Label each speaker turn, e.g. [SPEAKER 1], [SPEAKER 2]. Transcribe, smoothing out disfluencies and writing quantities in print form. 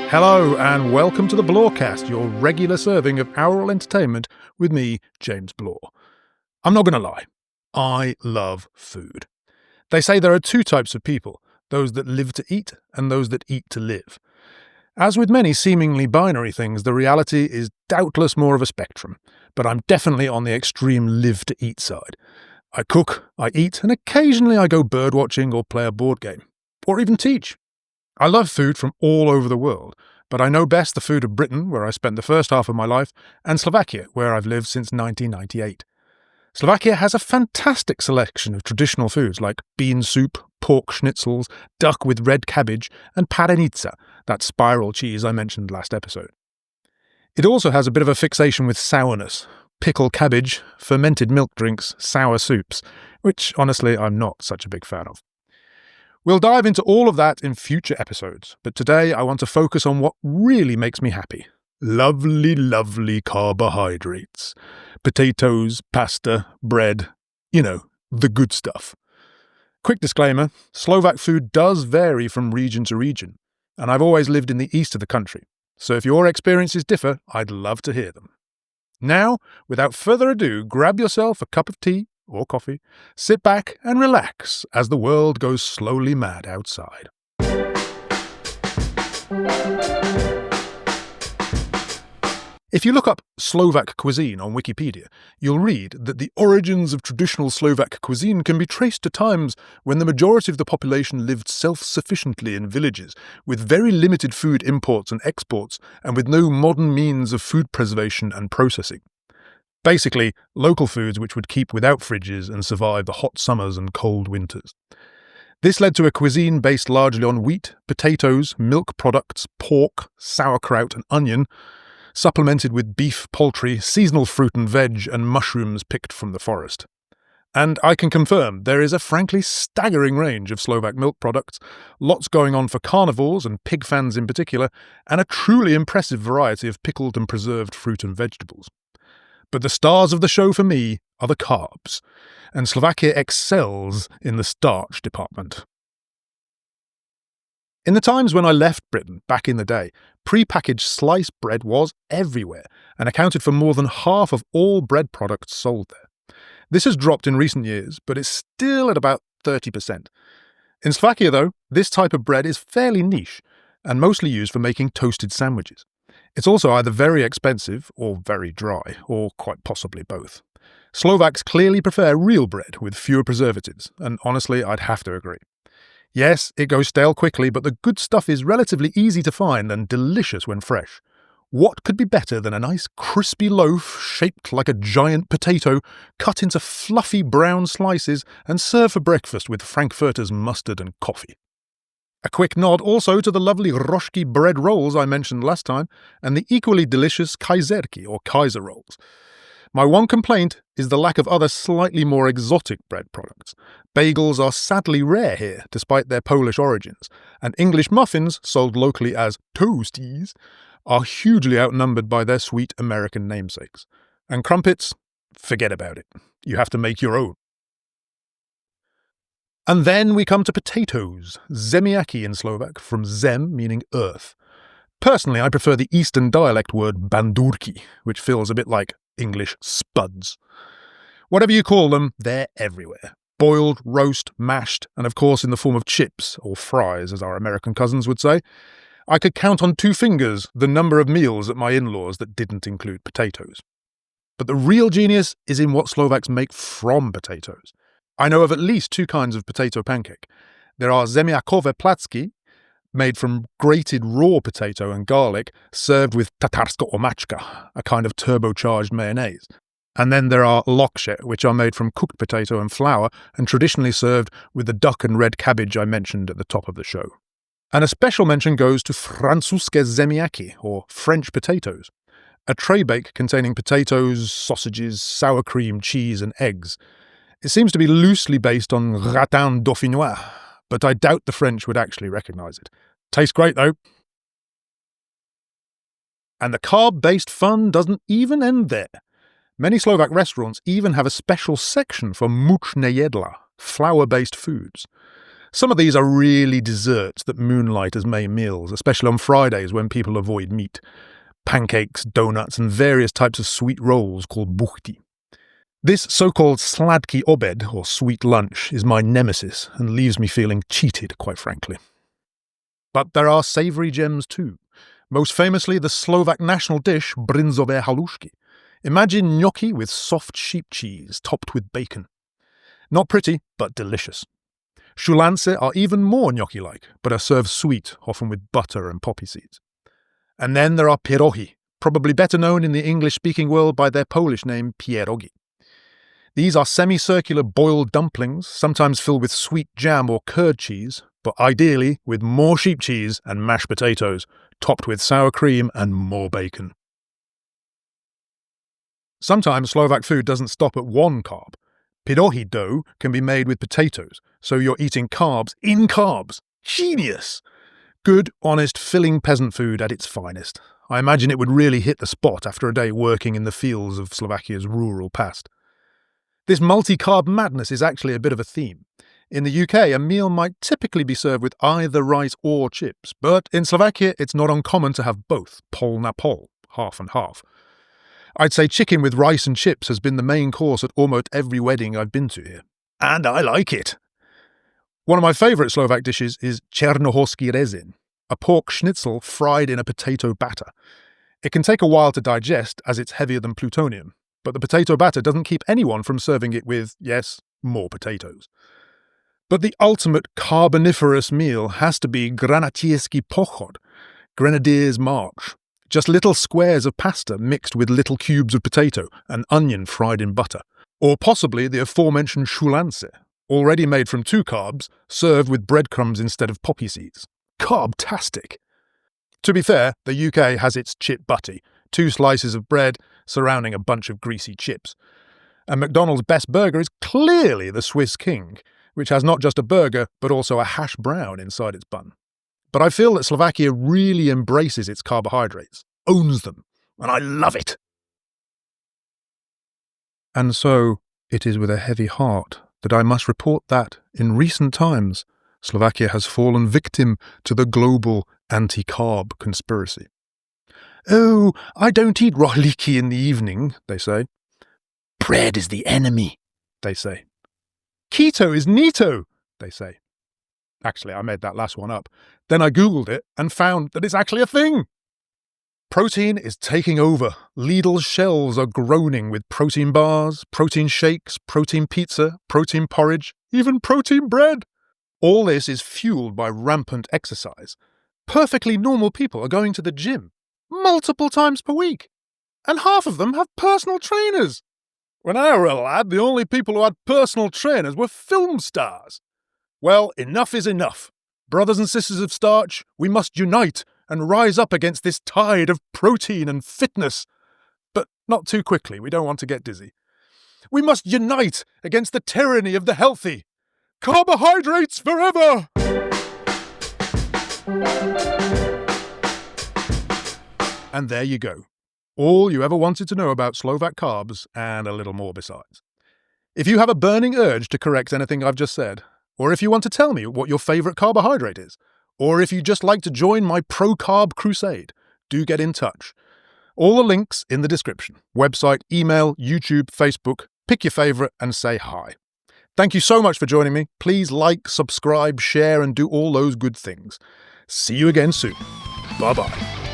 [SPEAKER 1] Hello and welcome to the Blorecast, your regular serving of aural entertainment with me, James Blore. I'm not going to lie, I love food. They say there are two types of people, those that live to eat and those that eat to live. As with many seemingly binary things, the reality is doubtless more of a spectrum, but I'm definitely on the extreme live to eat side. I cook, I eat, and occasionally I go birdwatching or play a board game, or even teach. I love food from all over the world, but I know best the food of Britain, where I spent the first half of my life, and Slovakia, where I've lived since 1998. Slovakia has a fantastic selection of traditional foods like bean soup, pork schnitzels, duck with red cabbage, and parenica, that spiral cheese I mentioned last episode. It also has a bit of a fixation with sourness, pickle cabbage, fermented milk drinks, sour soups, which honestly I'm not such a big fan of. We'll dive into all of that in future episodes, but today I want to focus on what really makes me happy. Lovely, lovely carbohydrates. Potatoes, pasta, bread, the good stuff. Quick disclaimer, Slovak food does vary from region to region, and I've always lived in the east of the country, so if your experiences differ, I'd love to hear them. Now, without further ado, grab yourself a cup of tea, or coffee, sit back and relax as the world goes slowly mad outside. If you look up Slovak cuisine on Wikipedia, you'll read that the origins of traditional Slovak cuisine can be traced to times when the majority of the population lived self-sufficiently in villages, with very limited food imports and exports, and with no modern means of food preservation and processing. Basically, local foods which would keep without fridges and survive the hot summers and cold winters. This led to a cuisine based largely on wheat, potatoes, milk products, pork, sauerkraut and onion, supplemented with beef, poultry, seasonal fruit and veg, and mushrooms picked from the forest. And I can confirm there is a frankly staggering range of Slovak milk products, lots going on for carnivores and pig fans in particular, and a truly impressive variety of pickled and preserved fruit and vegetables. But the stars of the show for me are the carbs, and Slovakia excels in the starch department. In the times when I left Britain back in the day, pre-packaged sliced bread was everywhere and accounted for more than half of all bread products sold there. This has dropped in recent years, but it's still at about 30%. In Slovakia, though, this type of bread is fairly niche and mostly used for making toasted sandwiches. It's also either very expensive or very dry, or quite possibly both. Slovaks clearly prefer real bread with fewer preservatives, and honestly, I'd have to agree. Yes, it goes stale quickly, but the good stuff is relatively easy to find and delicious when fresh. What could be better than a nice crispy loaf shaped like a giant potato, cut into fluffy brown slices and served for breakfast with frankfurters, mustard and coffee? A quick nod also to the lovely rožky bread rolls I mentioned last time, and the equally delicious kajzerky or Kaiser rolls. My one complaint is the lack of other slightly more exotic bread products. Bagels are sadly rare here, despite their Polish origins, and English muffins, sold locally as tastiest, are hugely outnumbered by their sweet American namesakes. And crumpets? Forget about it. You have to make your own. And then we come to potatoes, zemiaky in Slovak, from zem meaning earth. Personally, I prefer the Eastern dialect word bandurky, which feels a bit like English spuds. Whatever you call them, they're everywhere. Boiled, roast, mashed, and of course in the form of chips, or fries as our American cousins would say. I could count on 2 fingers the number of meals at my in-laws that didn't include potatoes. But the real genius is in what Slovaks make from potatoes. I know of at least 2 kinds of potato pancake. There are zemiakové placky, made from grated raw potato and garlic, served with tatarska omáčka, a kind of turbocharged mayonnaise. And then there are lokše, which are made from cooked potato and flour and traditionally served with the duck and red cabbage I mentioned at the top of the show. And a special mention goes to Francúzske zemiaky, or French potatoes, a tray bake containing potatoes, sausages, sour cream, cheese and eggs. It seems to be loosely based on gratin dauphinois, but I doubt the French would actually recognise it. Tastes great though. And the carb-based fun doesn't even end there. Many Slovak restaurants even have a special section for mučné jedlá, flour-based foods. Some of these are really desserts that moonlight as main meals, especially on Fridays when people avoid meat. Pancakes, donuts, and various types of sweet rolls called buchty. This so-called sladký obed, or sweet lunch, is my nemesis and leaves me feeling cheated, quite frankly. But there are savoury gems too. Most famously, the Slovak national dish, bryndzové halušky. Imagine gnocchi with soft sheep cheese topped with bacon. Not pretty, but delicious. Šúľance are even more gnocchi-like, but are served sweet, often with butter and poppy seeds. And then there are pirohy, probably better known in the English-speaking world by their Polish name pierogi. These are semicircular boiled dumplings, sometimes filled with sweet jam or curd cheese, but ideally with more sheep cheese and mashed potatoes, topped with sour cream and more bacon. Sometimes Slovak food doesn't stop at one carb. Pirohy dough can be made with potatoes, so you're eating carbs in carbs. Genius! Good, honest, filling peasant food at its finest. I imagine it would really hit the spot after a day working in the fields of Slovakia's rural past. This multi-carb madness is actually a bit of a theme. In the UK, a meal might typically be served with either rice or chips, but in Slovakia it's not uncommon to have both, pol na pol, half and half. I'd say chicken with rice and chips has been the main course at almost every wedding I've been to here. And I like it! One of my favourite Slovak dishes is Černohorský rezeň, a pork schnitzel fried in a potato batter. It can take a while to digest as it's heavier than plutonium, but the potato batter doesn't keep anyone from serving it with, yes, more potatoes. But the ultimate carboniferous meal has to be granatierski pochod, Grenadier's March. Just little squares of pasta mixed with little cubes of potato and onion fried in butter. Or possibly the aforementioned šúľance, already made from 2 carbs, served with breadcrumbs instead of poppy seeds. Carb-tastic! To be fair, the UK has its chip butty, 2 slices of bread surrounding a bunch of greasy chips. And McDonald's best burger is clearly the Swiss King, which has not just a burger, but also a hash brown inside its bun. But I feel that Slovakia really embraces its carbohydrates, owns them, and I love it! And so, it is with a heavy heart that I must report that, in recent times, Slovakia has fallen victim to the global anti-carb conspiracy. Oh, I don't eat rožky in the evening, they say. Bread is the enemy, they say. Keto is neato, they say. Actually, I made that last one up. Then I googled it and found that it's actually a thing. Protein is taking over. Lidl's shelves are groaning with protein bars, protein shakes, protein pizza, protein porridge, even protein bread. All this is fueled by rampant exercise. Perfectly normal people are going to the gym multiple times per week, and half of them have personal trainers. When I were a lad, the only people who had personal trainers were film stars. Well, enough is enough. Brothers and sisters of starch, we must unite and rise up against this tide of protein and fitness. But not too quickly, we don't want to get dizzy. We must unite against the tyranny of the healthy. Carbohydrates forever! And there you go. All you ever wanted to know about Slovak carbs and a little more besides. If you have a burning urge to correct anything I've just said, or if you want to tell me what your favourite carbohydrate is, or if you'd just like to join my pro-carb crusade, do get in touch. All the links in the description. Website, email, YouTube, Facebook. Pick your favourite and say hi. Thank you so much for joining me. Please like, subscribe, share, and do all those good things. See you again soon. Bye-bye.